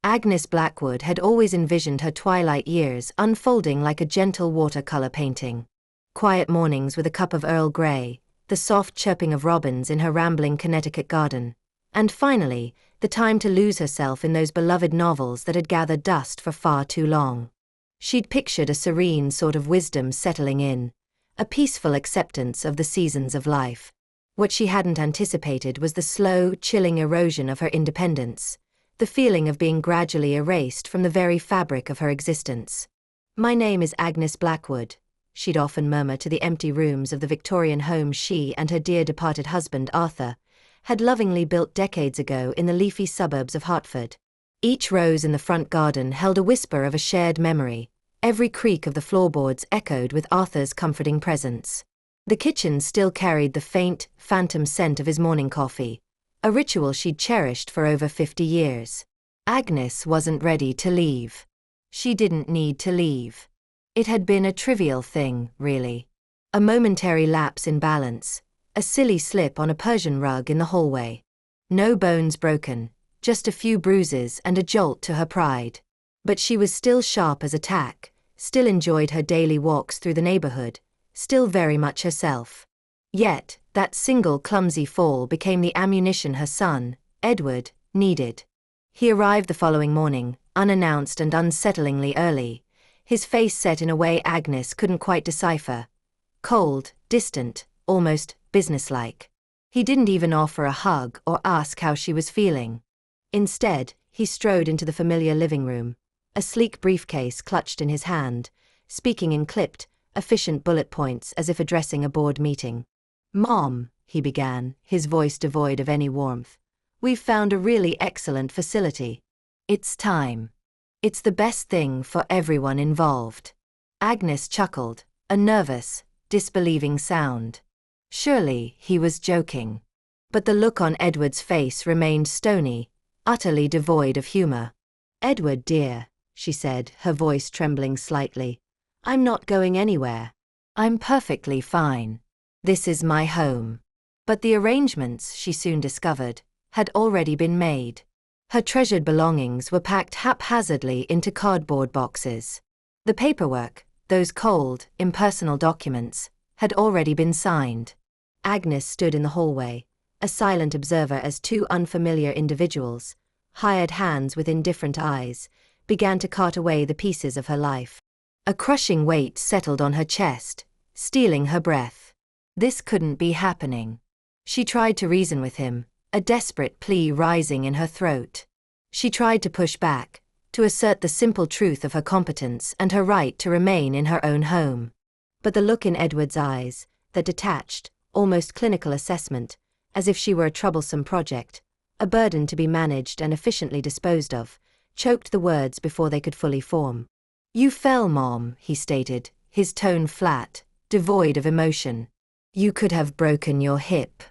Agnes Blackwood had always envisioned her twilight years unfolding like a gentle watercolor painting. Quiet mornings with a cup of Earl Grey, the soft chirping of robins in her rambling Connecticut garden, and finally, the time to lose herself in those beloved novels that had gathered dust for far too long. She'd pictured a serene sort of wisdom settling in, a peaceful acceptance of the seasons of life. What she hadn't anticipated was the slow, chilling erosion of her independence, the feeling of being gradually erased from the very fabric of her existence. "My name is Agnes Blackwood," she'd often murmur to the empty rooms of the Victorian home she and her dear departed husband Arthur had lovingly built decades ago in the leafy suburbs of Hartford. Each rose in the front garden held a whisper of a shared memory. Every creak of the floorboards echoed with Arthur's comforting presence. The kitchen still carried the faint, phantom scent of his morning coffee, a ritual she'd cherished for over 50 years. Agnes wasn't ready to leave. She didn't need to leave. It had been a trivial thing, really. A momentary lapse in balance, a silly slip on a Persian rug in the hallway. No bones broken, just a few bruises and a jolt to her pride. But she was still sharp as a tack, still enjoyed her daily walks through the neighborhood, still very much herself. Yet, that single clumsy fall became the ammunition her son, Edward, needed. He arrived the following morning, unannounced and unsettlingly early, his face set in a way Agnes couldn't quite decipher. Cold, distant, almost businesslike. He didn't even offer a hug or ask how she was feeling. Instead, he strode into the familiar living room, a sleek briefcase clutched in his hand, speaking in clipped, efficient bullet points as if addressing a board meeting. "Mom," he began, his voice devoid of any warmth, "we've found a really excellent facility. It's time. It's the best thing for everyone involved." Agnes chuckled, a nervous, disbelieving sound. Surely he was joking. But the look on Edward's face remained stony, utterly devoid of humor. "Edward dear," she said, her voice trembling slightly, "I'm not going anywhere. I'm perfectly fine. This is my home." But the arrangements, she soon discovered, had already been made. Her treasured belongings were packed haphazardly into cardboard boxes. The paperwork, those cold, impersonal documents, had already been signed. Agnes stood in the hallway, a silent observer as two unfamiliar individuals, hired hands with indifferent eyes, began to cart away the pieces of her life. A crushing weight settled on her chest, stealing her breath. This couldn't be happening. She tried to reason with him, a desperate plea rising in her throat. She tried to push back, to assert the simple truth of her competence and her right to remain in her own home. But the look in Edward's eyes, that detached, almost clinical assessment, as if she were a troublesome project, a burden to be managed and efficiently disposed of, choked the words before they could fully form. "You fell, Mom," he stated, his tone flat, devoid of emotion. "You could have broken your hip.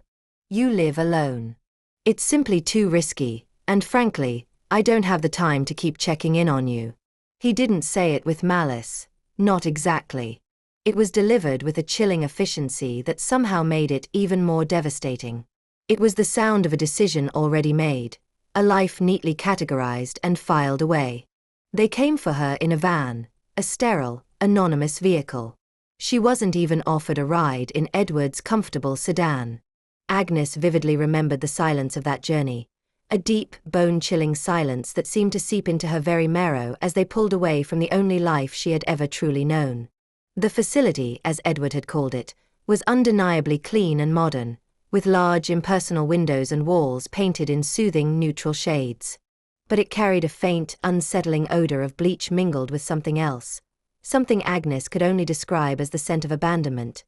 You live alone. It's simply too risky, and frankly, I don't have the time to keep checking in on you." He didn't say it with malice, not exactly. It was delivered with a chilling efficiency that somehow made it even more devastating. It was the sound of a decision already made, a life neatly categorized and filed away. They came for her in a van, a sterile, anonymous vehicle. She wasn't even offered a ride in Edward's comfortable sedan. Agnes vividly remembered the silence of that journey, a deep, bone-chilling silence that seemed to seep into her very marrow as they pulled away from the only life she had ever truly known. The facility, as Edward had called it, was undeniably clean and modern, with large impersonal windows and walls painted in soothing neutral shades. But it carried a faint, unsettling odor of bleach mingled with something else, something Agnes could only describe as the scent of abandonment,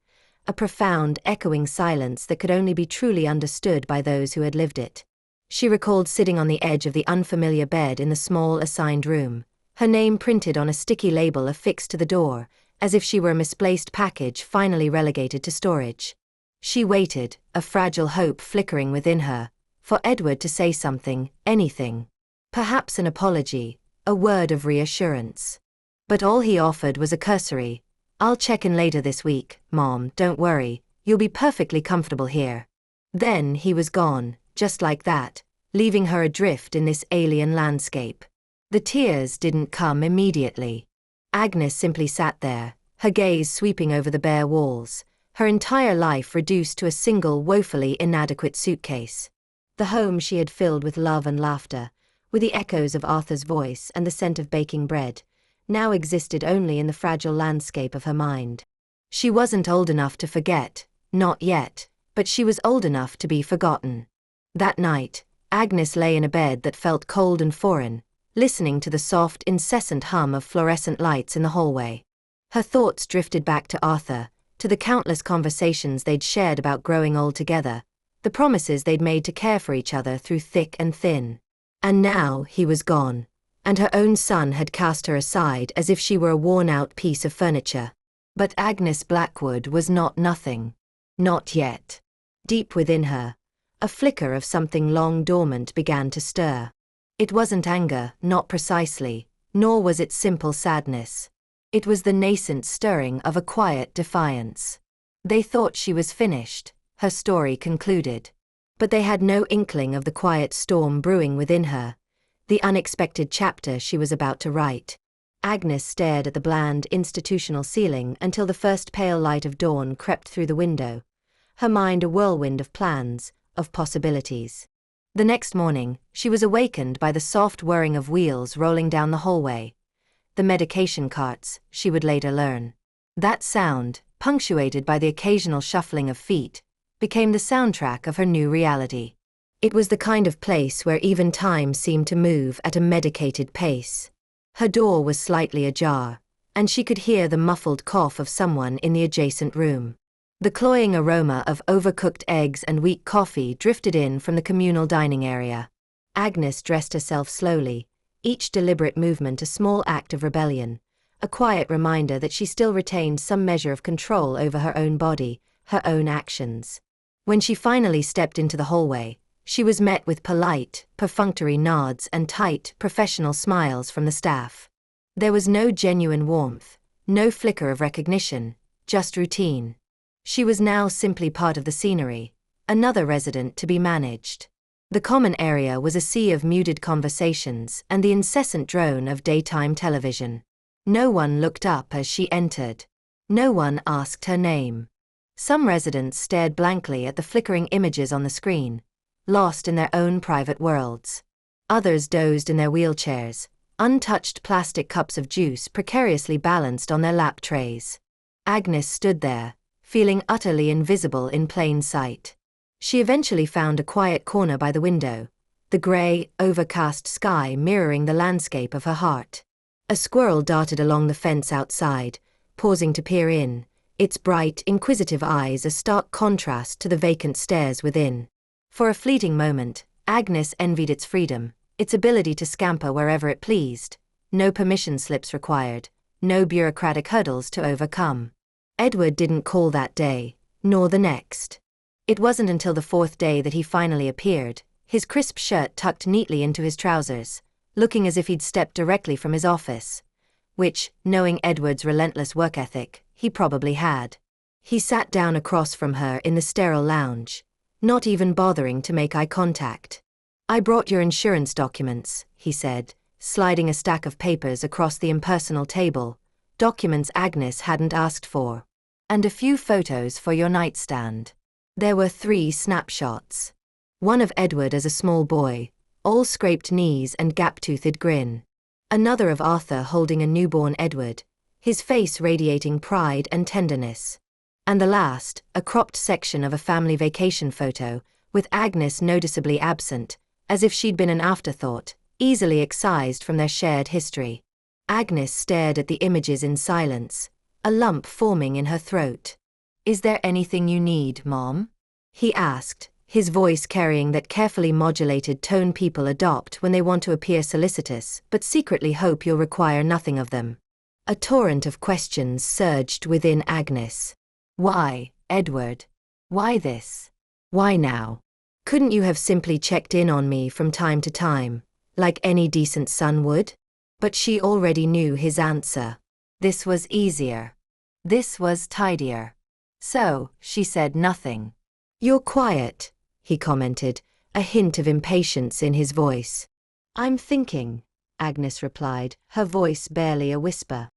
a profound, echoing silence that could only be truly understood by those who had lived it. She recalled sitting on the edge of the unfamiliar bed in the small assigned room, her name printed on a sticky label affixed to the door, as if she were a misplaced package finally relegated to storage. She waited, a fragile hope flickering within her, for Edward to say something, anything. Perhaps an apology, a word of reassurance. But all he offered was a cursory, "I'll check in later this week, Mom, don't worry, you'll be perfectly comfortable here." Then he was gone, just like that, leaving her adrift in this alien landscape. The tears didn't come immediately. Agnes simply sat there, her gaze sweeping over the bare walls, her entire life reduced to a single woefully inadequate suitcase. The home she had filled with love and laughter, with the echoes of Arthur's voice and the scent of baking bread, now existed only in the fragile landscape of her mind. She wasn't old enough to forget, not yet, but she was old enough to be forgotten. That night, Agnes lay in a bed that felt cold and foreign, listening to the soft, incessant hum of fluorescent lights in the hallway. Her thoughts drifted back to Arthur, to the countless conversations they'd shared about growing old together, the promises they'd made to care for each other through thick and thin. And now he was gone, and her own son had cast her aside as if she were a worn-out piece of furniture. But Agnes Blackwood was not nothing. Not yet. Deep within her, a flicker of something long dormant began to stir. It wasn't anger, not precisely, nor was it simple sadness. It was the nascent stirring of a quiet defiance. They thought she was finished, her story concluded. But they had no inkling of the quiet storm brewing within her, the unexpected chapter she was about to write. Agnes stared at the bland, institutional ceiling until the first pale light of dawn crept through the window, her mind a whirlwind of plans, of possibilities. The next morning, she was awakened by the soft whirring of wheels rolling down the hallway. The medication carts, she would later learn. That sound, punctuated by the occasional shuffling of feet, became the soundtrack of her new reality. It was the kind of place where even time seemed to move at a medicated pace. Her door was slightly ajar, and she could hear the muffled cough of someone in the adjacent room. The cloying aroma of overcooked eggs and weak coffee drifted in from the communal dining area. Agnes dressed herself slowly, each deliberate movement a small act of rebellion, a quiet reminder that she still retained some measure of control over her own body, her own actions. When she finally stepped into the hallway, she was met with polite, perfunctory nods and tight, professional smiles from the staff. There was no genuine warmth, no flicker of recognition, just routine. She was now simply part of the scenery, another resident to be managed. The common area was a sea of muted conversations and the incessant drone of daytime television. No one looked up as she entered. No one asked her name. Some residents stared blankly at the flickering images on the screen, lost in their own private worlds. Others dozed in their wheelchairs, untouched plastic cups of juice precariously balanced on their lap trays. Agnes stood there, feeling utterly invisible in plain sight. She eventually found a quiet corner by the window, the grey, overcast sky mirroring the landscape of her heart. A squirrel darted along the fence outside, pausing to peer in, its bright, inquisitive eyes a stark contrast to the vacant stairs within. For a fleeting moment, Agnes envied its freedom, its ability to scamper wherever it pleased, no permission slips required, no bureaucratic hurdles to overcome. Edward didn't call that day, nor the next. It wasn't until the fourth day that he finally appeared, his crisp shirt tucked neatly into his trousers, looking as if he'd stepped directly from his office, which, knowing Edward's relentless work ethic, he probably had. He sat down across from her in the sterile lounge, not even bothering to make eye contact. "I brought your insurance documents," he said, sliding a stack of papers across the impersonal table, documents Agnes hadn't asked for. "And a few photos for your nightstand." There were 3 snapshots. One of Edward as a small boy, all scraped knees and gap-toothed grin. Another of Arthur holding a newborn Edward, his face radiating pride and tenderness. And the last, a cropped section of a family vacation photo, with Agnes noticeably absent, as if she'd been an afterthought, easily excised from their shared history. Agnes stared at the images in silence, a lump forming in her throat. "Is there anything you need, Mom?" he asked, his voice carrying that carefully modulated tone people adopt when they want to appear solicitous but secretly hope you'll require nothing of them. A torrent of questions surged within Agnes. Why, Edward? Why this? Why now? Couldn't you have simply checked in on me from time to time, like any decent son would? But she already knew his answer. This was easier. This was tidier. So, she said nothing. "You're quiet," he commented, a hint of impatience in his voice. "I'm thinking," Agnes replied, her voice barely a whisper.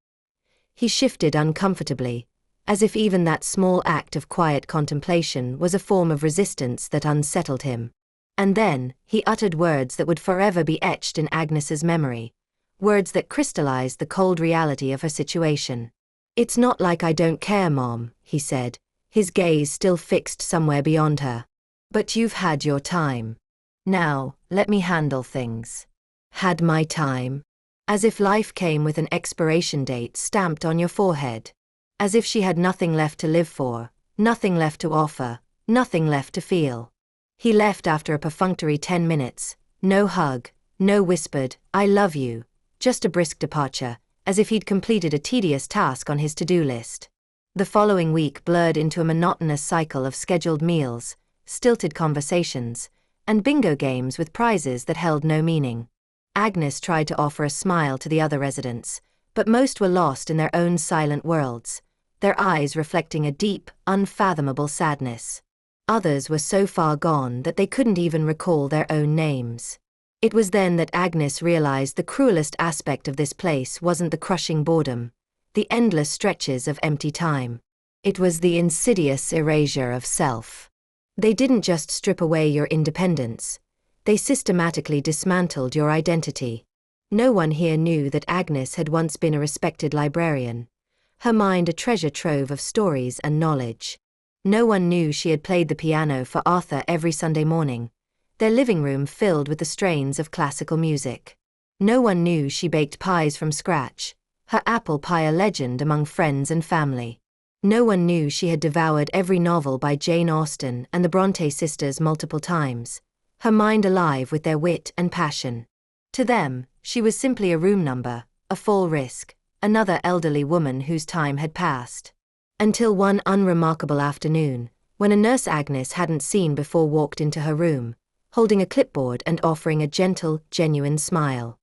He shifted uncomfortably, as if even that small act of quiet contemplation was a form of resistance that unsettled him. And then, he uttered words that would forever be etched in Agnes's memory, words that crystallized the cold reality of her situation. "It's not like I don't care, Mom," he said, his gaze still fixed somewhere beyond her. "But you've had your time. Now, let me handle things." "Had my time?" As if life came with an expiration date stamped on your forehead. As if she had nothing left to live for, nothing left to offer, nothing left to feel. He left after a perfunctory 10 minutes, no hug, no whispered, "I love you," just a brisk departure, as if he'd completed a tedious task on his to-do list. The following week blurred into a monotonous cycle of scheduled meals, stilted conversations, and bingo games with prizes that held no meaning. Agnes tried to offer a smile to the other residents, but most were lost in their own silent worlds, their eyes reflecting a deep, unfathomable sadness. Others were so far gone that they couldn't even recall their own names. It was then that Agnes realized the cruelest aspect of this place wasn't the crushing boredom, the endless stretches of empty time. It was the insidious erasure of self. They didn't just strip away your independence, they systematically dismantled your identity. No one here knew that Agnes had once been a respected librarian, her mind a treasure trove of stories and knowledge. No one knew she had played the piano for Arthur every Sunday morning, their living room filled with the strains of classical music. No one knew she baked pies from scratch, her apple pie a legend among friends and family. No one knew she had devoured every novel by Jane Austen and the Bronte sisters multiple times, her mind alive with their wit and passion. To them, she was simply a room number, a fall risk, another elderly woman whose time had passed. Until one unremarkable afternoon, when a nurse Agnes hadn't seen before walked into her room, holding a clipboard and offering a gentle, genuine smile.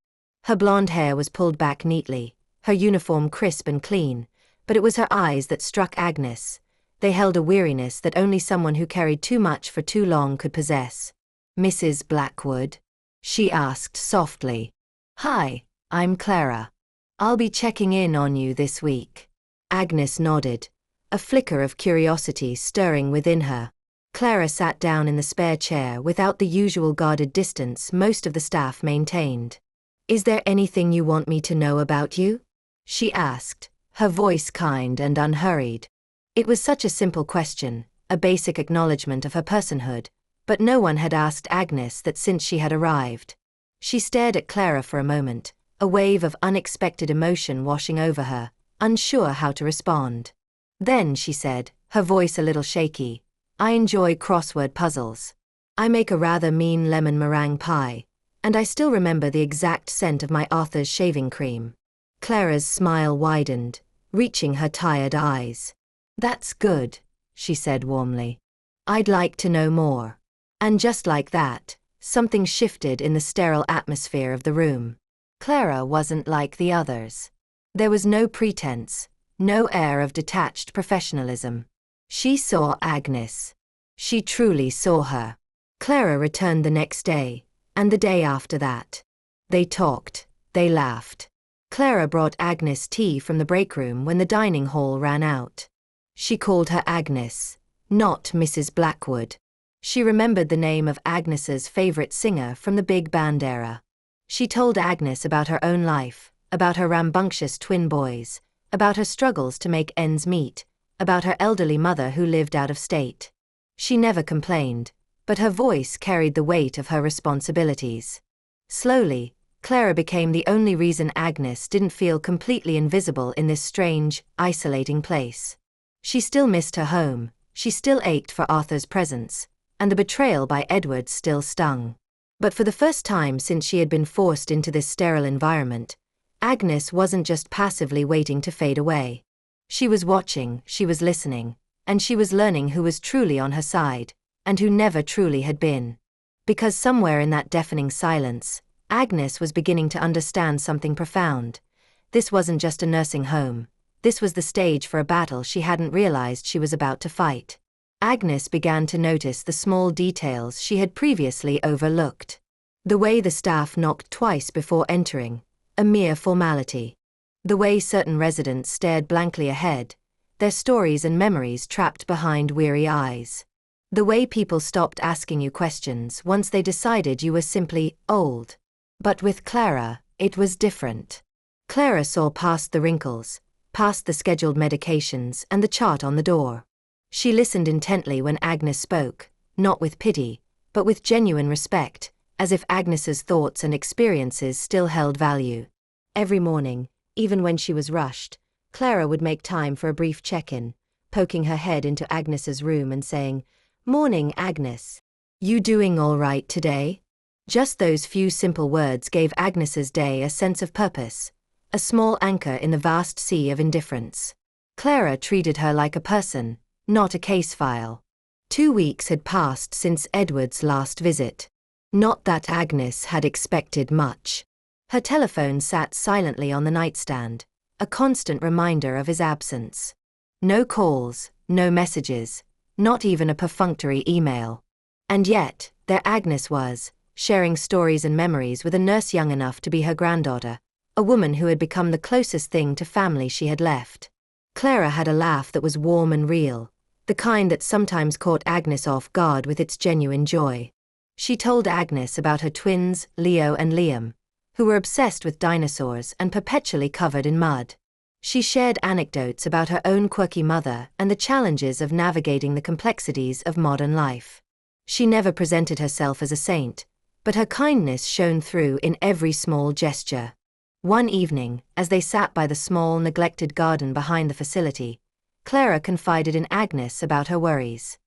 Her blonde hair was pulled back neatly, her uniform crisp and clean, but it was her eyes that struck Agnes. They held a weariness that only someone who carried too much for too long could possess. "Mrs. Blackwood?" she asked softly. "Hi, I'm Clara. I'll be checking in on you this week." Agnes nodded, a flicker of curiosity stirring within her. Clara sat down in the spare chair without the usual guarded distance most of the staff maintained. "Is there anything you want me to know about you?" she asked, her voice kind and unhurried. It was such a simple question, a basic acknowledgement of her personhood, but no one had asked Agnes that since she had arrived. She stared at Clara for a moment, a wave of unexpected emotion washing over her, unsure how to respond. Then she said, her voice a little shaky, "I enjoy crossword puzzles. I make a rather mean lemon meringue pie, and I still remember the exact scent of my Arthur's shaving cream." Clara's smile widened, reaching her tired eyes. "That's good," she said warmly. "I'd like to know more." And just like that, something shifted in the sterile atmosphere of the room. Clara wasn't like the others. There was no pretense, no air of detached professionalism. She saw Agnes. She truly saw her. Clara returned the next day, and the day after that. They talked, they laughed. Clara brought Agnes tea from the break room when the dining hall ran out. She called her Agnes, not Mrs. Blackwood. She remembered the name of Agnes's favorite singer from the big band era. She told Agnes about her own life, about her rambunctious twin boys, about her struggles to make ends meet, about her elderly mother who lived out of state. She never complained, but her voice carried the weight of her responsibilities. Slowly, Clara became the only reason Agnes didn't feel completely invisible in this strange, isolating place. She still missed her home, she still ached for Arthur's presence, and the betrayal by Edward still stung. But for the first time since she had been forced into this sterile environment, Agnes wasn't just passively waiting to fade away. She was watching, she was listening, and she was learning who was truly on her side, and who never truly had been. Because somewhere in that deafening silence, Agnes was beginning to understand something profound. This wasn't just a nursing home. This was the stage for a battle she hadn't realized she was about to fight. Agnes began to notice the small details she had previously overlooked. The way the staff knocked twice before entering, a mere formality. The way certain residents stared blankly ahead, their stories and memories trapped behind weary eyes. The way people stopped asking you questions once they decided you were simply old. But with Clara, it was different. Clara saw past the wrinkles, past the scheduled medications and the chart on the door. She listened intently when Agnes spoke, not with pity, but with genuine respect, as if Agnes's thoughts and experiences still held value. Every morning, even when she was rushed, Clara would make time for a brief check-in, poking her head into Agnes's room and saying, "Morning, Agnes. You doing all right today?" Just those few simple words gave Agnes's day a sense of purpose, a small anchor in the vast sea of indifference. Clara treated her like a person, not a case file. 2 weeks had passed since Edward's last visit. Not that Agnes had expected much. Her telephone sat silently on the nightstand, a constant reminder of his absence. No calls, no messages, not even a perfunctory email. And yet, there Agnes was, sharing stories and memories with a nurse young enough to be her granddaughter, a woman who had become the closest thing to family she had left. Clara had a laugh that was warm and real, the kind that sometimes caught Agnes off guard with its genuine joy. She told Agnes about her twins, Leo and Liam, who were obsessed with dinosaurs and perpetually covered in mud. She shared anecdotes about her own quirky mother and the challenges of navigating the complexities of modern life. She never presented herself as a saint, but her kindness shone through in every small gesture. One evening, as they sat by the small, neglected garden behind the facility, Clara confided in Agnes about her worries.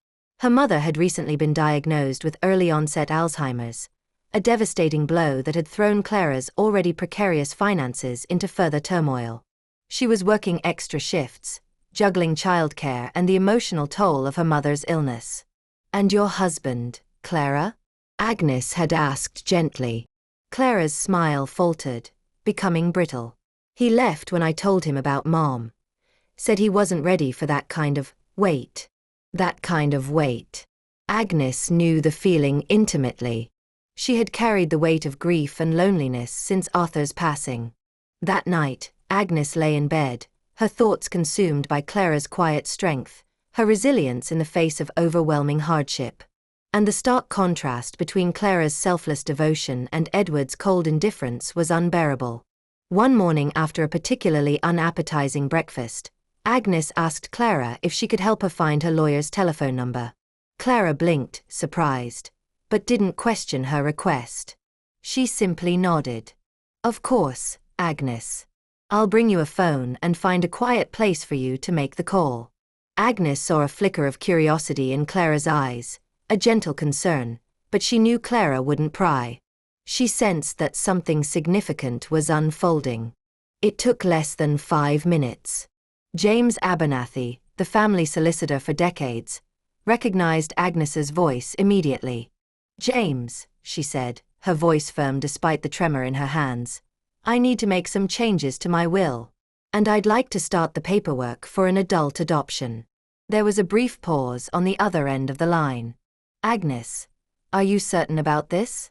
Her mother had recently been diagnosed with early-onset Alzheimer's, a devastating blow that had thrown Clara's already precarious finances into further turmoil. She was working extra shifts, juggling childcare and the emotional toll of her mother's illness. "And your husband, Clara?" Agnes had asked gently. Clara's smile faltered, becoming brittle. "He left when I told him about Mom. Said he wasn't ready for that kind of weight." That kind of weight. Agnes knew the feeling intimately. She had carried the weight of grief and loneliness since Arthur's passing. That night, Agnes lay in bed, her thoughts consumed by Clara's quiet strength, her resilience in the face of overwhelming hardship. And the stark contrast between Clara's selfless devotion and Edward's cold indifference was unbearable. One morning after a particularly unappetizing breakfast, Agnes asked Clara if she could help her find her lawyer's telephone number. Clara blinked, surprised, but didn't question her request. She simply nodded. "Of course, Agnes. I'll bring you a phone and find a quiet place for you to make the call." Agnes saw a flicker of curiosity in Clara's eyes, a gentle concern, but she knew Clara wouldn't pry. She sensed that something significant was unfolding. It took less than 5 minutes. James Abernathy, the family solicitor for decades, recognized Agnes's voice immediately. "James," she said, her voice firm despite the tremor in her hands, "I need to make some changes to my will. And I'd like to start the paperwork for an adult adoption." There was a brief pause on the other end of the line. "Agnes, are you certain about this?"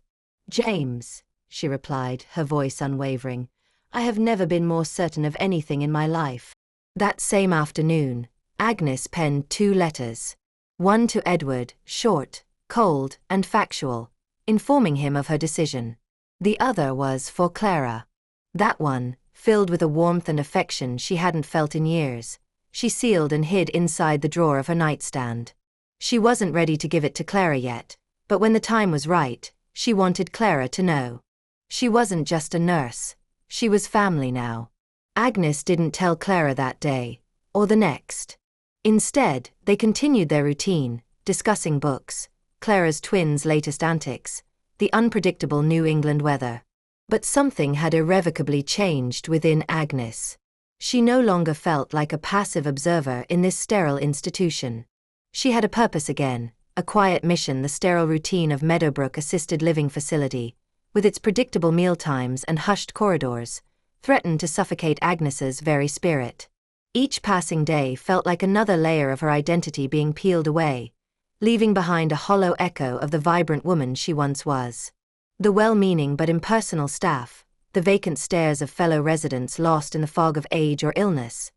"James," she replied, her voice unwavering, "I have never been more certain of anything in my life." That same afternoon, Agnes penned 2 letters. One to Edward, short, cold, and factual, informing him of her decision. The other was for Clara. That one, filled with a warmth and affection she hadn't felt in years, she sealed and hid inside the drawer of her nightstand. She wasn't ready to give it to Clara yet, but when the time was right, she wanted Clara to know. She wasn't just a nurse, she was family now. Agnes didn't tell Clara that day, or the next. Instead, they continued their routine, discussing books, Clara's twins' latest antics, the unpredictable New England weather. But something had irrevocably changed within Agnes. She no longer felt like a passive observer in this sterile institution. She had a purpose again, a quiet mission. The sterile routine of Meadowbrook Assisted Living Facility, with its predictable mealtimes and hushed corridors, threatened to suffocate Agnes's very spirit. Each passing day felt like another layer of her identity being peeled away, leaving behind a hollow echo of the vibrant woman she once was. The well-meaning but impersonal staff, the vacant stares of fellow residents lost in the fog of age or illness.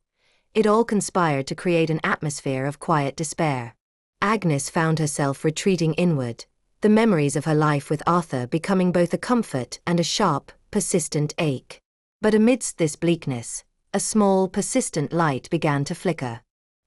It all conspired to create an atmosphere of quiet despair. Agnes found herself retreating inward, the memories of her life with Arthur becoming both a comfort and a sharp, persistent ache. But amidst this bleakness, a small, persistent light began to flicker.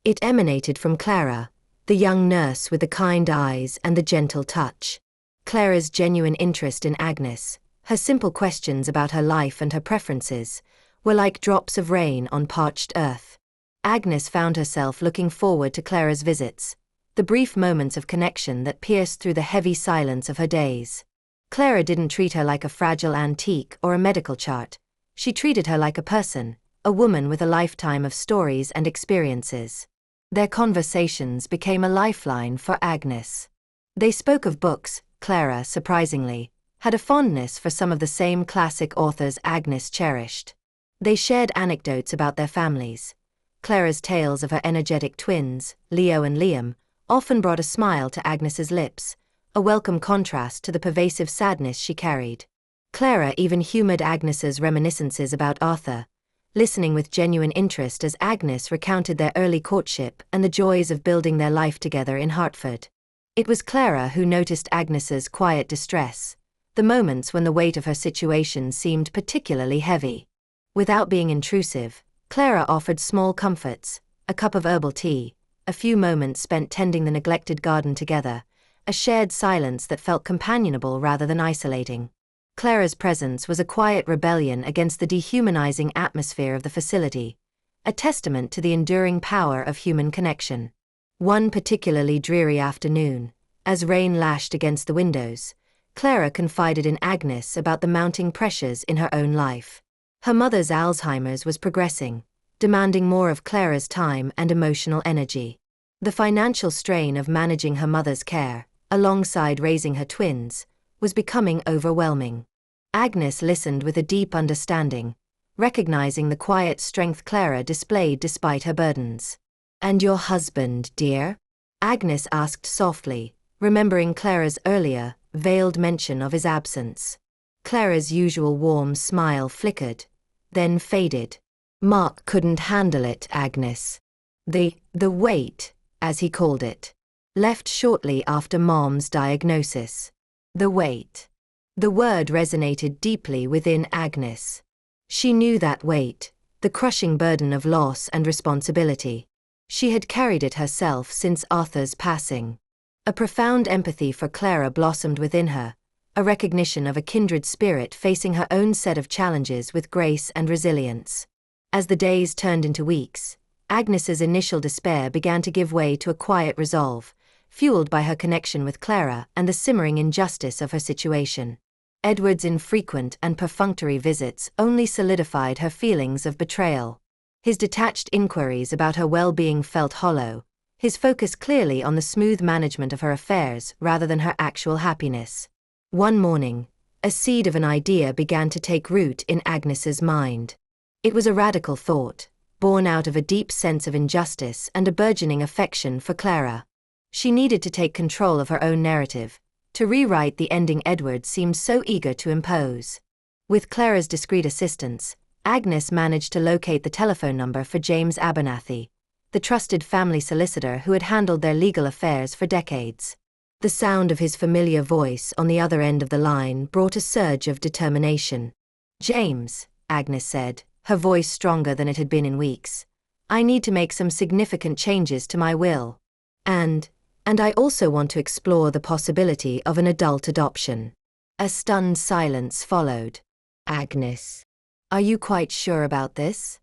It emanated from Clara, the young nurse with the kind eyes and the gentle touch. Clara's genuine interest in Agnes, her simple questions about her life and her preferences, were like drops of rain on parched earth. Agnes found herself looking forward to Clara's visits, the brief moments of connection that pierced through the heavy silence of her days. Clara didn't treat her like a fragile antique or a medical chart. She treated her like a person, a woman with a lifetime of stories and experiences. Their conversations became a lifeline for Agnes. They spoke of books. Clara, surprisingly, had a fondness for some of the same classic authors Agnes cherished. They shared anecdotes about their families. Clara's tales of her energetic twins, Leo and Liam, often brought a smile to Agnes's lips, a welcome contrast to the pervasive sadness she carried. Clara even humored Agnes's reminiscences about Arthur, listening with genuine interest as Agnes recounted their early courtship and the joys of building their life together in Hartford. It was Clara who noticed Agnes's quiet distress, the moments when the weight of her situation seemed particularly heavy. Without being intrusive, Clara offered small comforts, a cup of herbal tea, a few moments spent tending the neglected garden together, a shared silence that felt companionable rather than isolating. Clara's presence was a quiet rebellion against the dehumanizing atmosphere of the facility, a testament to the enduring power of human connection. One particularly dreary afternoon, as rain lashed against the windows, Clara confided in Agnes about the mounting pressures in her own life. Her mother's Alzheimer's was progressing, demanding more of Clara's time and emotional energy. The financial strain of managing her mother's care, alongside raising her twins, was becoming overwhelming. Agnes listened with a deep understanding, recognizing the quiet strength Clara displayed despite her burdens. "And your husband, dear?" Agnes asked softly, remembering Clara's earlier, veiled mention of his absence. Clara's usual warm smile flickered, then faded. "Mark couldn't handle it, Agnes. The weight, as he called it. Left shortly after Mom's diagnosis." The weight. The word resonated deeply within Agnes. She knew that weight, the crushing burden of loss and responsibility. She had carried it herself since Arthur's passing. A profound empathy for Clara blossomed within her, a recognition of a kindred spirit facing her own set of challenges with grace and resilience. As the days turned into weeks, Agnes's initial despair began to give way to a quiet resolve, fueled by her connection with Clara and the simmering injustice of her situation. Edward's infrequent and perfunctory visits only solidified her feelings of betrayal. His detached inquiries about her well-being felt hollow, his focus clearly on the smooth management of her affairs rather than her actual happiness. One morning, a seed of an idea began to take root in Agnes's mind. It was a radical thought, born out of a deep sense of injustice and a burgeoning affection for Clara. She needed to take control of her own narrative, to rewrite the ending Edward seemed so eager to impose. With Clara's discreet assistance, Agnes managed to locate the telephone number for James Abernathy, the trusted family solicitor who had handled their legal affairs for decades. The sound of his familiar voice on the other end of the line brought a surge of determination. "James," Agnes said, her voice stronger than it had been in weeks, "I need to make some significant changes to my will. And I also want to explore the possibility of an adult adoption." A stunned silence followed. "Agnes, are you quite sure about this?"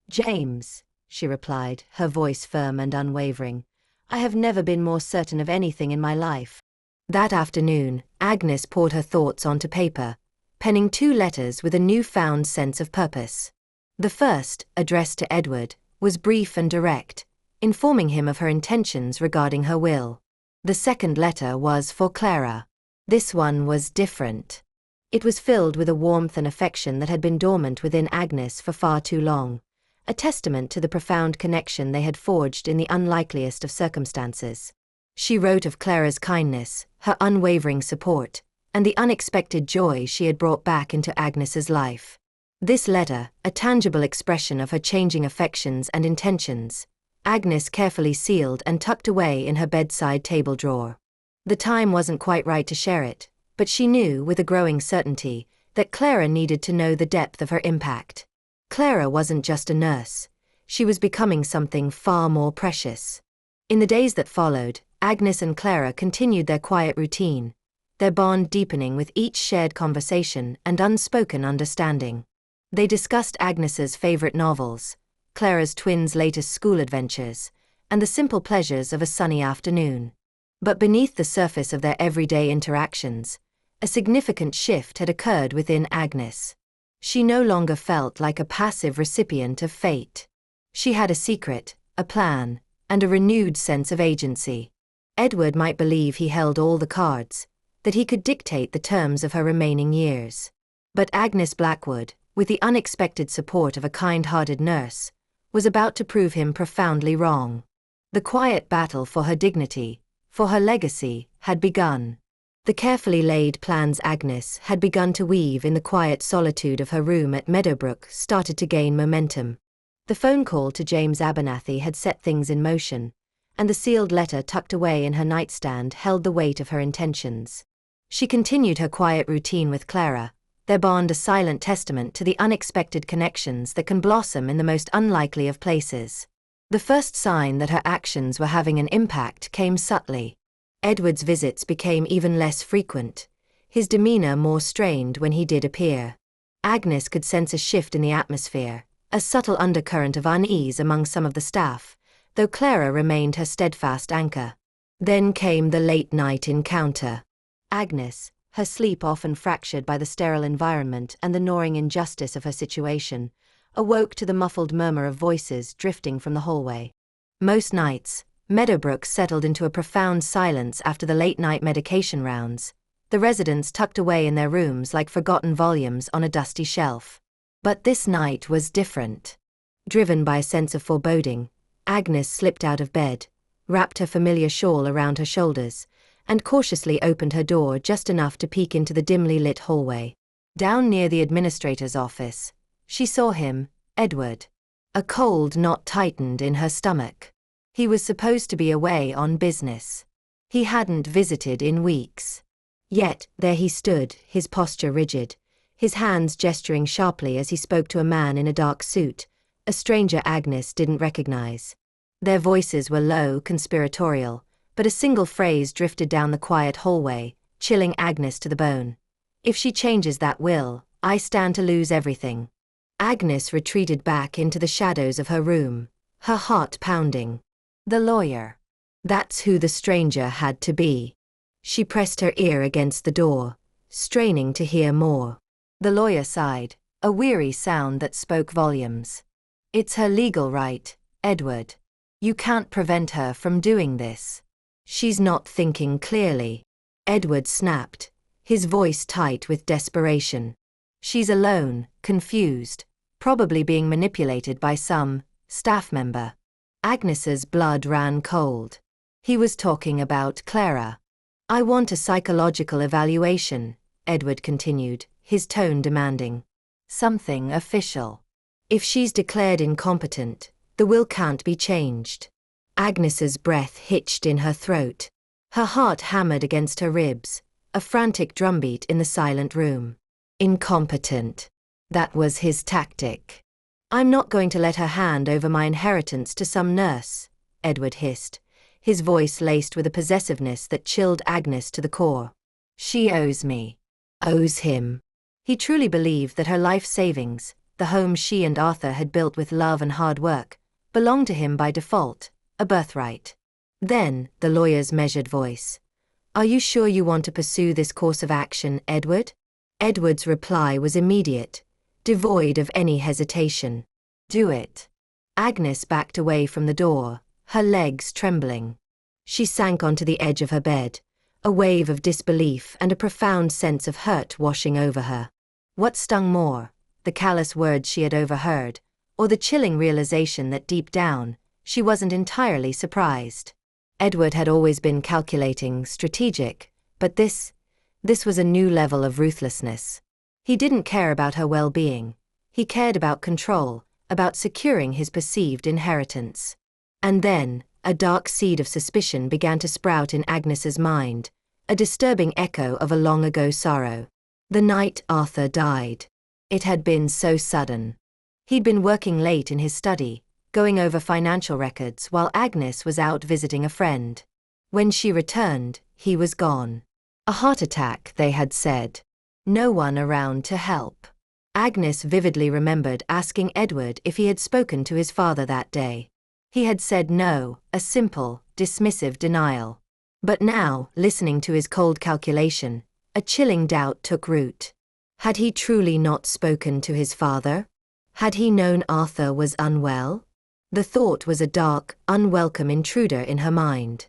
"James," she replied, her voice firm and unwavering, "I have never been more certain of anything in my life." That afternoon, Agnes poured her thoughts onto paper, penning 2 letters with a newfound sense of purpose. The first, addressed to Edward, was brief and direct, informing him of her intentions regarding her will. The second letter was for Clara. This one was different. It was filled with a warmth and affection that had been dormant within Agnes for far too long, a testament to the profound connection they had forged in the unlikeliest of circumstances. She wrote of Clara's kindness, her unwavering support, and the unexpected joy she had brought back into Agnes's life. This letter, a tangible expression of her changing affections and intentions, Agnes carefully sealed and tucked away in her bedside table drawer. The time wasn't quite right to share it, but she knew with a growing certainty that Clara needed to know the depth of her impact. Clara wasn't just a nurse. She was becoming something far more precious. In the days that followed, Agnes and Clara continued their quiet routine, their bond deepening with each shared conversation and unspoken understanding. They discussed Agnes's favorite novels, Clara's twins' latest school adventures, and the simple pleasures of a sunny afternoon. But beneath the surface of their everyday interactions, a significant shift had occurred within Agnes. She no longer felt like a passive recipient of fate. She had a secret, a plan, and a renewed sense of agency. Edward might believe he held all the cards, that he could dictate the terms of her remaining years. But Agnes Blackwood, with the unexpected support of a kind-hearted nurse, was about to prove him profoundly wrong. The quiet battle for her dignity, for her legacy, had begun. The carefully laid plans Agnes had begun to weave in the quiet solitude of her room at Meadowbrook started to gain momentum. The phone call to James Abernathy had set things in motion, and the sealed letter tucked away in her nightstand held the weight of her intentions. She continued her quiet routine with Clara, their bond a silent testament to the unexpected connections that can blossom in the most unlikely of places. The first sign that her actions were having an impact came subtly. Edward's visits became even less frequent, his demeanor more strained when he did appear. Agnes could sense a shift in the atmosphere, a subtle undercurrent of unease among some of the staff, though Clara remained her steadfast anchor. Then came the late-night encounter. Agnes, her sleep often fractured by the sterile environment and the gnawing injustice of her situation, awoke to the muffled murmur of voices drifting from the hallway. Most nights, Meadowbrook settled into a profound silence after the late-night medication rounds, the residents tucked away in their rooms like forgotten volumes on a dusty shelf. But this night was different. Driven by a sense of foreboding, Agnes slipped out of bed, wrapped her familiar shawl around her shoulders, and cautiously opened her door just enough to peek into the dimly lit hallway. Down near the administrator's office, she saw him, Edward. A cold knot tightened in her stomach. He was supposed to be away on business. He hadn't visited in weeks. Yet, there he stood, his posture rigid, his hands gesturing sharply as he spoke to a man in a dark suit, a stranger Agnes didn't recognize. Their voices were low, conspiratorial, but a single phrase drifted down the quiet hallway, chilling Agnes to the bone. "If she changes that will, I stand to lose everything." Agnes retreated back into the shadows of her room, her heart pounding. The lawyer. That's who the stranger had to be. She pressed her ear against the door, straining to hear more. The lawyer sighed, a weary sound that spoke volumes. "It's her legal right, Edward. You can't prevent her from doing this. She's not thinking clearly." Edward snapped, his voice tight with desperation. "She's alone, confused, probably being manipulated by some staff member." Agnes's blood ran cold. He was talking about Clara. "I want a psychological evaluation," Edward continued, his tone demanding. "Something official. If she's declared incompetent, the will can't be changed." Agnes's breath hitched in her throat. Her heart hammered against her ribs, a frantic drumbeat in the silent room. Incompetent. That was his tactic. "I'm not going to let her hand over my inheritance to some nurse," Edward hissed, his voice laced with a possessiveness that chilled Agnes to the core. "She owes me." Owes him. He truly believed that her life savings, the home she and Arthur had built with love and hard work, belonged to him by default, a birthright. Then, the lawyer's measured voice. "Are you sure you want to pursue this course of action, Edward?" Edward's reply was immediate, devoid of any hesitation. "Do it." Agnes backed away from the door, her legs trembling. She sank onto the edge of her bed, a wave of disbelief and a profound sense of hurt washing over her. What stung more, the callous words she had overheard, or the chilling realization that deep down, she wasn't entirely surprised? Edward had always been calculating, strategic, but this This was a new level of ruthlessness. He didn't care about her well-being. He cared about control, about securing his perceived inheritance. And then, a dark seed of suspicion began to sprout in Agnes's mind, a disturbing echo of a long-ago sorrow. The night Arthur died. It had been so sudden. He'd been working late in his study, going over financial records while Agnes was out visiting a friend. When she returned, he was gone. A heart attack, they had said. No one around to help. Agnes vividly remembered asking Edward if he had spoken to his father that day. He had said no, a simple, dismissive denial. But now, listening to his cold calculation, a chilling doubt took root. Had he truly not spoken to his father? Had he known Arthur was unwell? The thought was a dark, unwelcome intruder in her mind.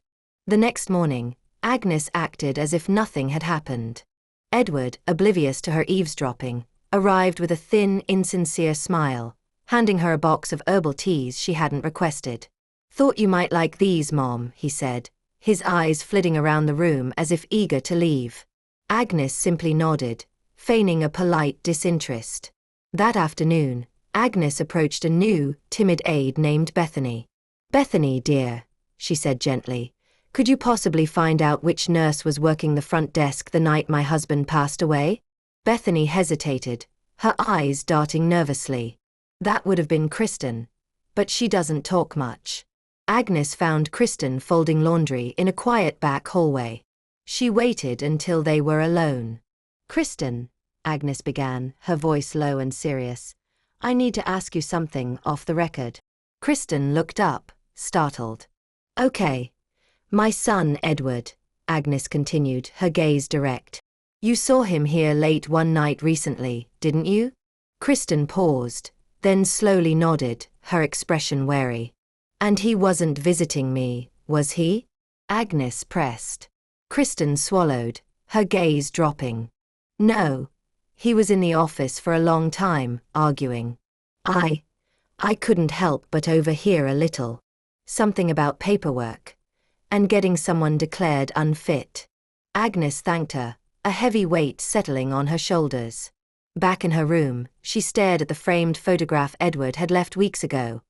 The next morning, Agnes acted as if nothing had happened. Edward, oblivious to her eavesdropping, arrived with a thin, insincere smile, handing her a box of herbal teas she hadn't requested. "Thought you might like these, Mom," he said, his eyes flitting around the room as if eager to leave. Agnes simply nodded, feigning a polite disinterest. That afternoon, Agnes approached a new, timid aide named Bethany. "Bethany, dear," she said gently, "could you possibly find out which nurse was working the front desk the night my husband passed away?" Bethany hesitated, her eyes darting nervously. That would have been Kristen. But she doesn't talk much. Agnes found Kristen folding laundry in a quiet back hallway. She waited until they were alone. "Kristen," Agnes began, her voice low and serious, "I need to ask you something off the record." Kristen looked up, startled. "Okay. My son, Edward," Agnes continued, her gaze direct. "You saw him here late one night recently, didn't you?" Kristen paused, then slowly nodded, her expression wary. "And he wasn't visiting me, was he?" Agnes pressed. Kristen swallowed, her gaze dropping. "No. He was in the office for a long time, arguing. I couldn't help but overhear a little. Something about paperwork. And getting someone declared unfit." Agnes thanked her, a heavy weight settling on her shoulders. Back in her room, she stared at the framed photograph Edward had left weeks ago.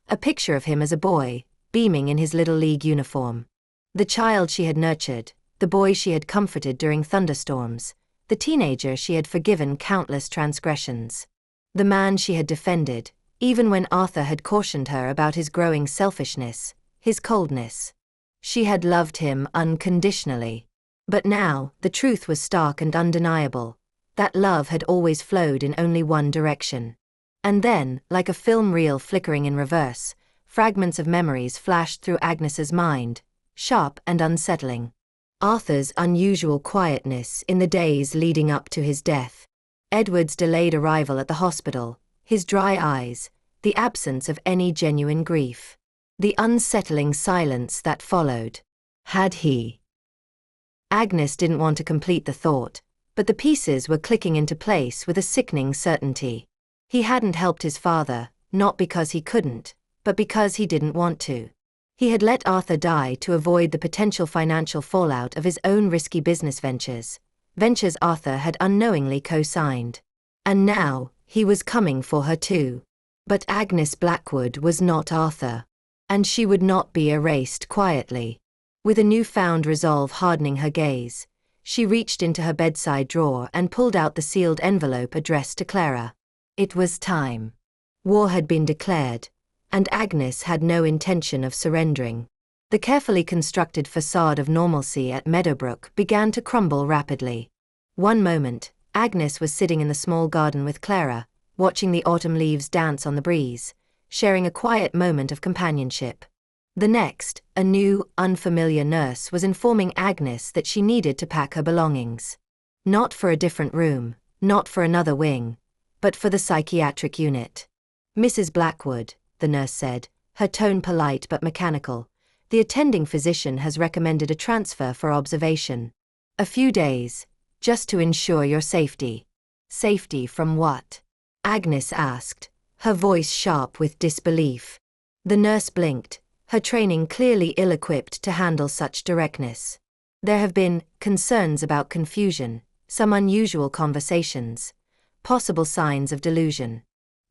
A picture of him as a boy, beaming in his Little League uniform. The child she had nurtured, the boy she had comforted during thunderstorms, the teenager she had forgiven countless transgressions. The man she had defended, even when Arthur had cautioned her about his growing selfishness, his coldness. She had loved him unconditionally. But now, the truth was stark and undeniable. That love had always flowed in only one direction. And then, like a film reel flickering in reverse, fragments of memories flashed through Agnes's mind, sharp and unsettling. Arthur's unusual quietness in the days leading up to his death. Edward's delayed arrival at the hospital, his dry eyes, the absence of any genuine grief. The unsettling silence that followed. Had he? Agnes didn't want to complete the thought, but the pieces were clicking into place with a sickening certainty. He hadn't helped his father, not because he couldn't, but because he didn't want to. He had let Arthur die to avoid the potential financial fallout of his own risky business ventures Arthur had unknowingly co-signed. And now, he was coming for her too. But Agnes Blackwood was not Arthur. And she would not be erased quietly. With a newfound resolve hardening her gaze, she reached into her bedside drawer and pulled out the sealed envelope addressed to Clara. It was time. War had been declared, and Agnes had no intention of surrendering. The carefully constructed facade of normalcy at Meadowbrook began to crumble rapidly. One moment, Agnes was sitting in the small garden with Clara, watching the autumn leaves dance on the breeze, sharing a quiet moment of companionship. The next, a new, unfamiliar nurse was informing Agnes that she needed to pack her belongings. Not for a different room, not for another wing, but for the psychiatric unit. "Mrs. Blackwood," the nurse said, her tone polite but mechanical, "the attending physician has recommended a transfer for observation. A few days, just to ensure your safety." "Safety from what?" Agnes asked, her voice sharp with disbelief. The nurse blinked, her training clearly ill-equipped to handle such directness. There have been concerns about confusion, some unusual conversations, possible signs of delusion.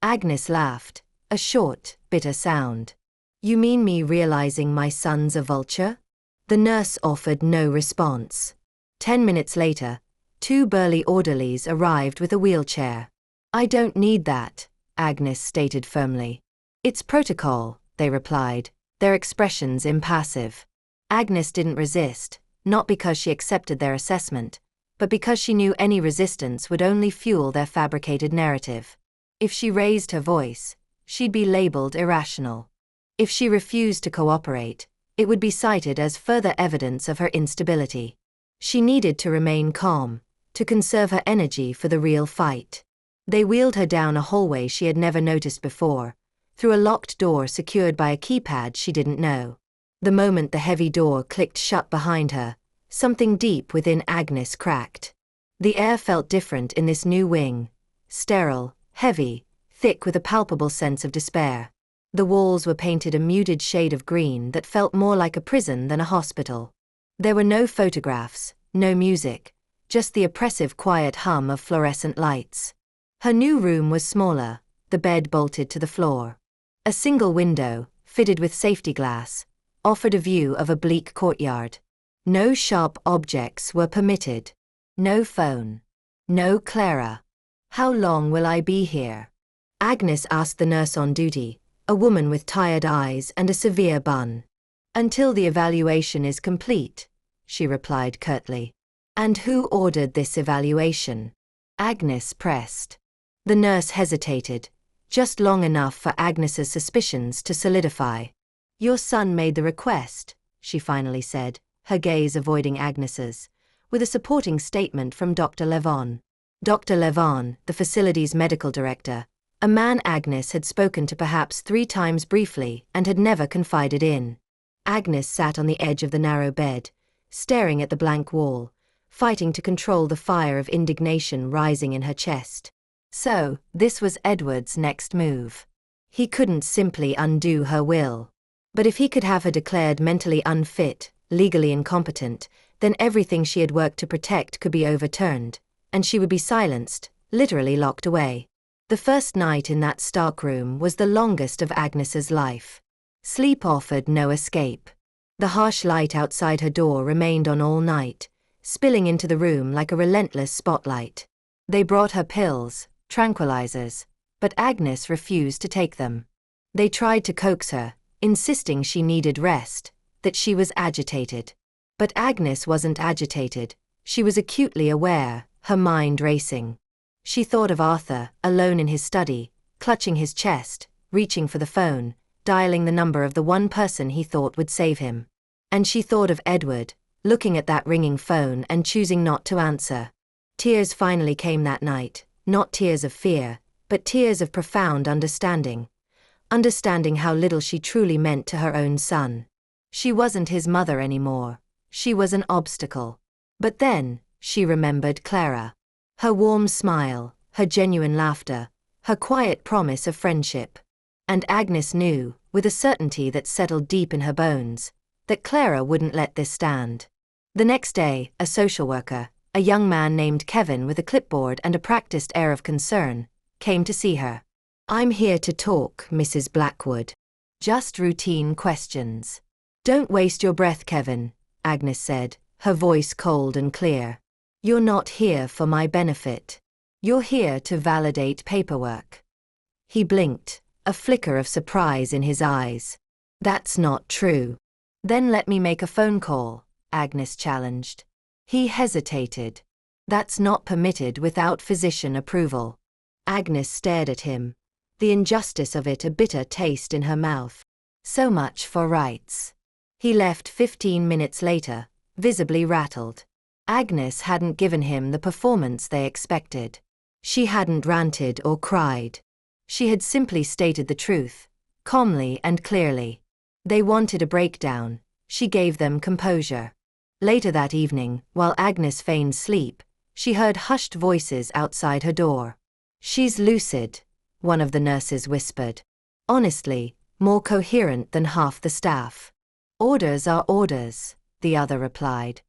Agnes laughed, a short, bitter sound. You mean me realizing my son's a vulture? The nurse offered no response. 10 minutes later, 2 burly orderlies arrived with a wheelchair. I don't need that, Agnes stated firmly. It's protocol, they replied, their expressions impassive. Agnes didn't resist, not because she accepted their assessment, but because she knew any resistance would only fuel their fabricated narrative. If she raised her voice, she'd be labeled irrational. If she refused to cooperate, it would be cited as further evidence of her instability. She needed to remain calm, to conserve her energy for the real fight. They wheeled her down a hallway she had never noticed before, through a locked door secured by a keypad she didn't know. The moment the heavy door clicked shut behind her, something deep within Agnes cracked. The air felt different in this new wing, sterile, heavy, thick with a palpable sense of despair. The walls were painted a muted shade of green that felt more like a prison than a hospital. There were no photographs, no music, just the oppressive quiet hum of fluorescent lights. Her new room was smaller, the bed bolted to the floor. A single window, fitted with safety glass, offered a view of a bleak courtyard. No sharp objects were permitted. No phone. No Clara. How long will I be here? Agnes asked the nurse on duty, a woman with tired eyes and a severe bun. Until the evaluation is complete, she replied curtly. And who ordered this evaluation? Agnes pressed. The nurse hesitated, just long enough for Agnes's suspicions to solidify. Your son made the request, she finally said, her gaze avoiding Agnes's, with a supporting statement from Dr. Levon. Dr. Levon, the facility's medical director, a man Agnes had spoken to perhaps 3 times briefly and had never confided in. Agnes sat on the edge of the narrow bed, staring at the blank wall, fighting to control the fire of indignation rising in her chest. So, this was Edward's next move. He couldn't simply undo her will. But if he could have her declared mentally unfit, legally incompetent, then everything she had worked to protect could be overturned, and she would be silenced, literally locked away. The first night in that stark room was the longest of Agnes's life. Sleep offered no escape. The harsh light outside her door remained on all night, spilling into the room like a relentless spotlight. They brought her pills, tranquilizers, but Agnes refused to take them. They tried to coax her, insisting she needed rest, that she was agitated. But Agnes wasn't agitated, she was acutely aware, her mind racing. She thought of Arthur, alone in his study, clutching his chest, reaching for the phone, dialing the number of the one person he thought would save him. And she thought of Edward, looking at that ringing phone and choosing not to answer. Tears finally came that night, not tears of fear, but tears of profound understanding. Understanding how little she truly meant to her own son. She wasn't his mother anymore. She was an obstacle. But then, she remembered Clara. Her warm smile, her genuine laughter, her quiet promise of friendship. And Agnes knew, with a certainty that settled deep in her bones, that Clara wouldn't let this stand. The next day, a social worker, a young man named Kevin with a clipboard and a practiced air of concern, came to see her. I'm here to talk, Mrs. Blackwood. Just routine questions. Don't waste your breath, Kevin, Agnes said, her voice cold and clear. You're not here for my benefit. You're here to validate paperwork. He blinked, a flicker of surprise in his eyes. That's not true. Then let me make a phone call, Agnes challenged. He hesitated. That's not permitted without physician approval. Agnes stared at him, the injustice of it a bitter taste in her mouth. So much for rights. He left 15 minutes later, visibly rattled. Agnes hadn't given him the performance they expected. She hadn't ranted or cried. She had simply stated the truth, calmly and clearly. They wanted a breakdown, she gave them composure. Later that evening, while Agnes feigned sleep, she heard hushed voices outside her door. She's lucid, one of the nurses whispered. Honestly, more coherent than half the staff. Orders are orders, the other replied.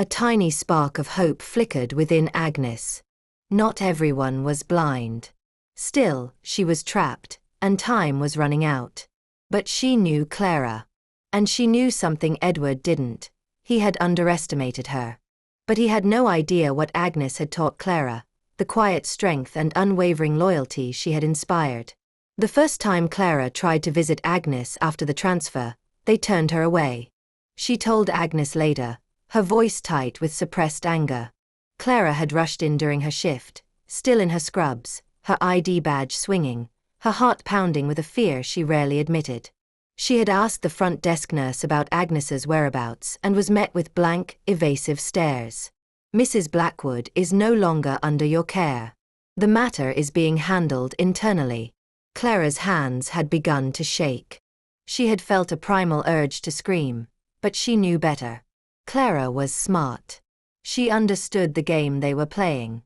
A tiny spark of hope flickered within Agnes. Not everyone was blind. Still, she was trapped, and time was running out. But she knew Clara. And she knew something Edward didn't. He had underestimated her. But he had no idea what Agnes had taught Clara, the quiet strength and unwavering loyalty she had inspired. The first time Clara tried to visit Agnes after the transfer, they turned her away. She told Agnes later, her voice tight with suppressed anger. Clara had rushed in during her shift, still in her scrubs, her ID badge swinging, her heart pounding with a fear she rarely admitted. She had asked the front desk nurse about Agnes's whereabouts and was met with blank, evasive stares. "Mrs. Blackwood is no longer under your care. The matter is being handled internally." Clara's hands had begun to shake. She had felt a primal urge to scream, but she knew better. Clara was smart. She understood the game they were playing.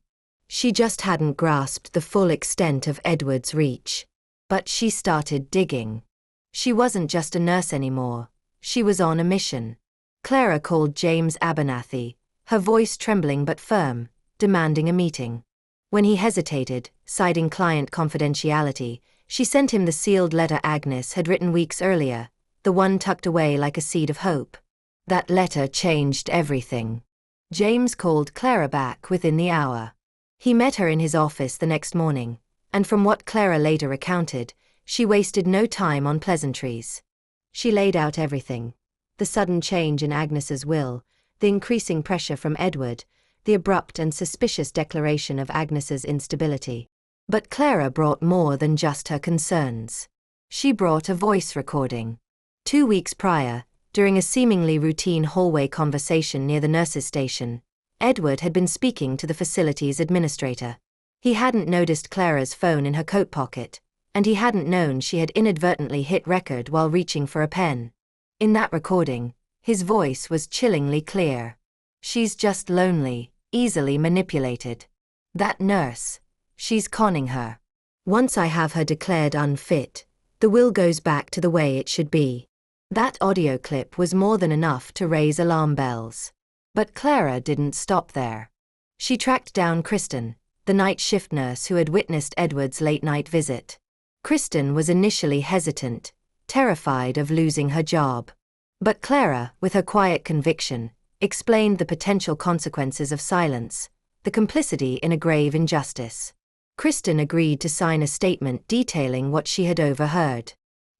She just hadn't grasped the full extent of Edward's reach. But she started digging. She wasn't just a nurse anymore. She was on a mission. Clara called James Abernathy, her voice trembling but firm, demanding a meeting. When he hesitated, citing client confidentiality, she sent him the sealed letter Agnes had written weeks earlier, the one tucked away like a seed of hope. That letter changed everything. James called Clara back within the hour. He met her in his office the next morning, and from what Clara later recounted, she wasted no time on pleasantries. She laid out everything: the sudden change in Agnes's will, the increasing pressure from Edward, the abrupt and suspicious declaration of Agnes's instability. But Clara brought more than just her concerns. She brought a voice recording. 2 weeks prior, during a seemingly routine hallway conversation near the nurses' station, Edward had been speaking to the facility's administrator. He hadn't noticed Clara's phone in her coat pocket, and he hadn't known she had inadvertently hit record while reaching for a pen. In that recording, his voice was chillingly clear. "She's just lonely, easily manipulated. That nurse, she's conning her. Once I have her declared unfit, the will goes back to the way it should be." That audio clip was more than enough to raise alarm bells. But Clara didn't stop there. She tracked down Kristen, the night shift nurse who had witnessed Edward's late-night visit. Kristen was initially hesitant, terrified of losing her job. But Clara, with her quiet conviction, explained the potential consequences of silence, the complicity in a grave injustice. Kristen agreed to sign a statement detailing what she had overheard.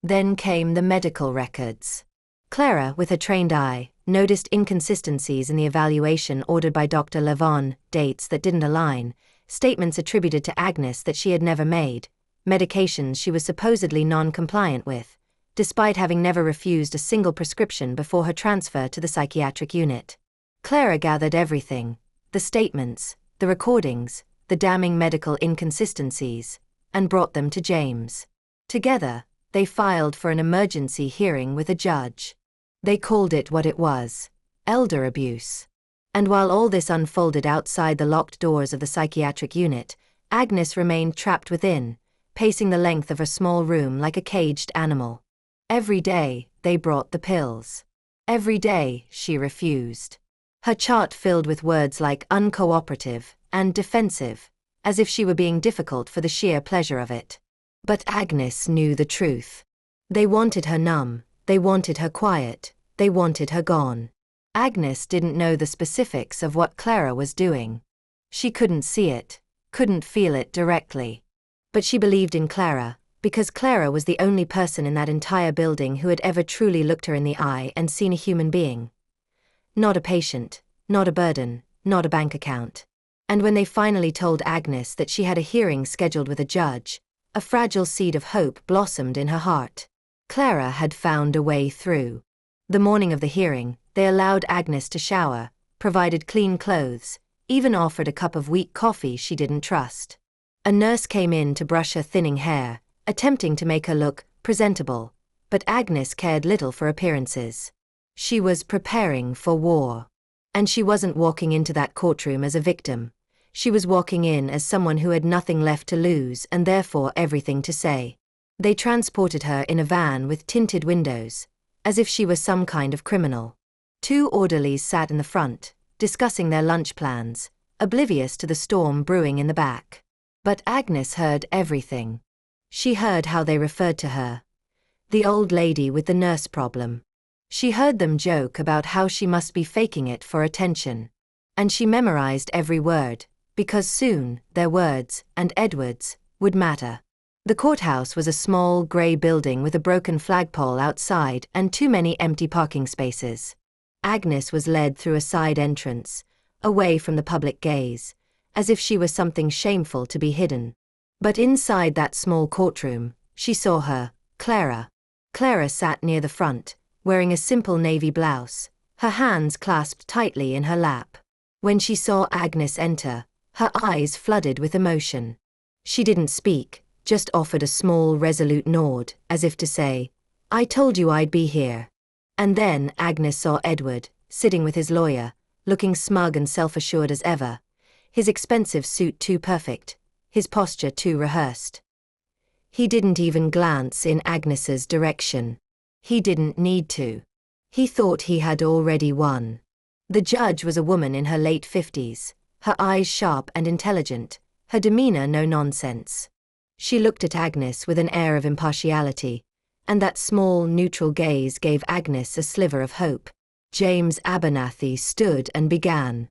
Then came the medical records. Clara, with a trained eye, noticed inconsistencies in the evaluation ordered by Dr. Levon, dates that didn't align, statements attributed to Agnes that she had never made, medications she was supposedly non-compliant with, despite having never refused a single prescription before her transfer to the psychiatric unit. Clara gathered everything: the statements, the recordings, the damning medical inconsistencies, and brought them to James. Together, they filed for an emergency hearing with a judge. They called it what it was: elder abuse. And while all this unfolded outside the locked doors of the psychiatric unit, Agnes remained trapped within, pacing the length of her small room like a caged animal. Every day, they brought the pills. Every day, she refused. Her chart filled with words like uncooperative and defensive, as if she were being difficult for the sheer pleasure of it. But Agnes knew the truth. They wanted her numb, they wanted her quiet, they wanted her gone. Agnes didn't know the specifics of what Clara was doing. She couldn't see it, couldn't feel it directly. But she believed in Clara, because Clara was the only person in that entire building who had ever truly looked her in the eye and seen a human being. Not a patient, not a burden, not a bank account. And when they finally told Agnes that she had a hearing scheduled with a judge, a fragile seed of hope blossomed in her heart. Clara had found a way through. The morning of the hearing, they allowed Agnes to shower, provided clean clothes, even offered a cup of weak coffee she didn't trust. A nurse came in to brush her thinning hair, attempting to make her look presentable, but Agnes cared little for appearances. She was preparing for war. And she wasn't walking into that courtroom as a victim. She was walking in as someone who had nothing left to lose and therefore everything to say. They transported her in a van with tinted windows, as if she were some kind of criminal. 2 orderlies sat in the front, discussing their lunch plans, oblivious to the storm brewing in the back. But Agnes heard everything. She heard how they referred to her. The old lady with the nurse problem. She heard them joke about how she must be faking it for attention. And she memorized every word, because soon, their words, and Edward's, would matter. The courthouse was a small, grey building with a broken flagpole outside and too many empty parking spaces. Agnes was led through a side entrance, away from the public gaze, as if she was something shameful to be hidden. But inside that small courtroom, she saw her, Clara. Clara sat near the front, wearing a simple navy blouse, her hands clasped tightly in her lap. When she saw Agnes enter, her eyes flooded with emotion. She didn't speak, just offered a small, resolute nod, as if to say, "I told you I'd be here." And then Agnes saw Edward, sitting with his lawyer, looking smug and self-assured as ever, his expensive suit too perfect, his posture too rehearsed. He didn't even glance in Agnes's direction. He didn't need to. He thought he had already won. The judge was a woman in her late 50s, her eyes sharp and intelligent, her demeanor no nonsense. She looked at Agnes with an air of impartiality, and that small, neutral gaze gave Agnes a sliver of hope. James Abernathy stood and began.